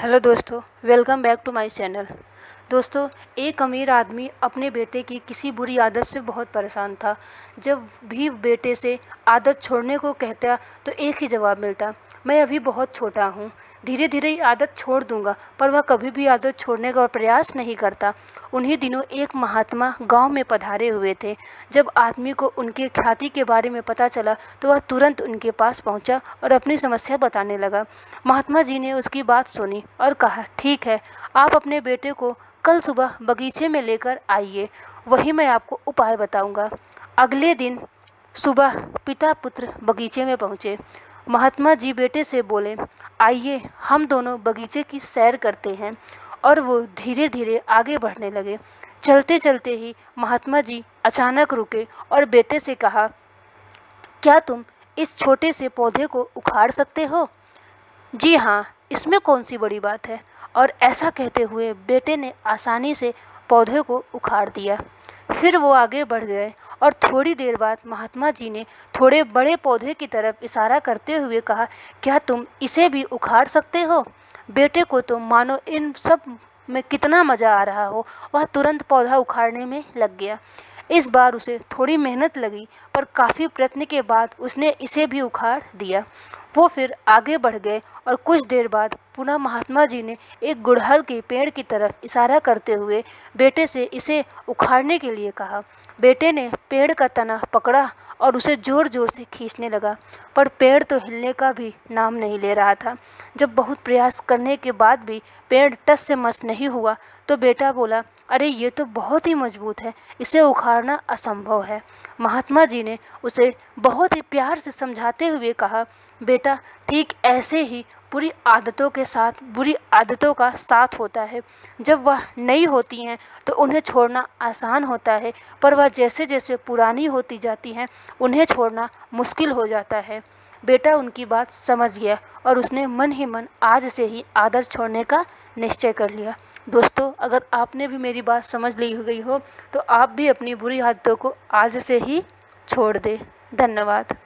Hello दोस्तों, welcome back to my channel. दोस्तों, एक अमीर आदमी अपने बेटे की किसी बुरी आदत से बहुत परेशान था। जब भी बेटे से आदत छोड़ने को कहता तो एक ही जवाब मिलता, मैं अभी बहुत छोटा हूँ, धीरे धीरे ये आदत छोड़ दूँगा। पर वह कभी भी आदत छोड़ने का प्रयास नहीं करता। उन्हीं दिनों एक महात्मा गांव में पधारे हुए थे। जब आदमी को उनके ख्याति के बारे में पता चला तो वह तुरंत उनके पास पहुंचा और अपनी समस्या बताने लगा। महात्मा जी ने उसकी बात सुनी और कहा, ठीक है, आप अपने बेटे को कल सुबह बगीचे में लेकर आइए, वहीं मैं आपको उपाय बताऊंगा। अगले दिन सुबह पिता पुत्र बगीचे में पहुँचे। महात्मा जी बेटे से बोले, आइए हम दोनों बगीचे की सैर करते हैं। और वो धीरे धीरे आगे बढ़ने लगे। चलते चलते ही महात्मा जी अचानक रुके और बेटे से कहा, क्या तुम इस छोटे से पौधे को उखाड़ सकते हो? जी हाँ, इसमें कौन सी बड़ी बात है। और ऐसा कहते हुए बेटे ने आसानी से पौधे को उखाड़ दिया। फिर वो आगे बढ़ गए और थोड़ी देर बाद महात्मा जी ने थोड़े बड़े पौधे की तरफ इशारा करते हुए कहा, क्या तुम इसे भी उखाड़ सकते हो? बेटे को तो मानो इन सब में कितना मज़ा आ रहा हो, वह तुरंत पौधा उखाड़ने में लग गया। इस बार उसे थोड़ी मेहनत लगी, पर काफ़ी प्रयत्न के बाद उसने इसे भी उखाड़ दिया। वो फिर आगे बढ़ गए और कुछ देर बाद पुनः महात्मा जी ने एक गुड़हल के पेड़ की तरफ इशारा करते हुए बेटे से इसे उखाड़ने के लिए कहा। बेटे ने पेड़ का तना पकड़ा और उसे ज़ोर ज़ोर से खींचने लगा, पर पेड़ तो हिलने का भी नाम नहीं ले रहा था। जब बहुत प्रयास करने के बाद भी पेड़ टस से मस नहीं हुआ तो बेटा बोला, अरे ये तो बहुत ही मजबूत है, इसे उखाड़ना असंभव है। महात्मा जी ने उसे बहुत ही प्यार से समझाते हुए कहा, बेटा, ठीक ऐसे ही बुरी आदतों के साथ बुरी आदतों का साथ होता है। जब वह नई होती हैं तो उन्हें छोड़ना आसान होता है, पर वह जैसे जैसे पुरानी होती जाती हैं उन्हें छोड़ना मुश्किल हो जाता है। बेटा उनकी बात समझ गया और उसने मन ही मन आज से ही आदत छोड़ने का निश्चय कर लिया। दोस्तों, अगर आपने भी मेरी बात समझ ली गई हो तो आप भी अपनी बुरी आदतों को आज से ही छोड़ दें। धन्यवाद।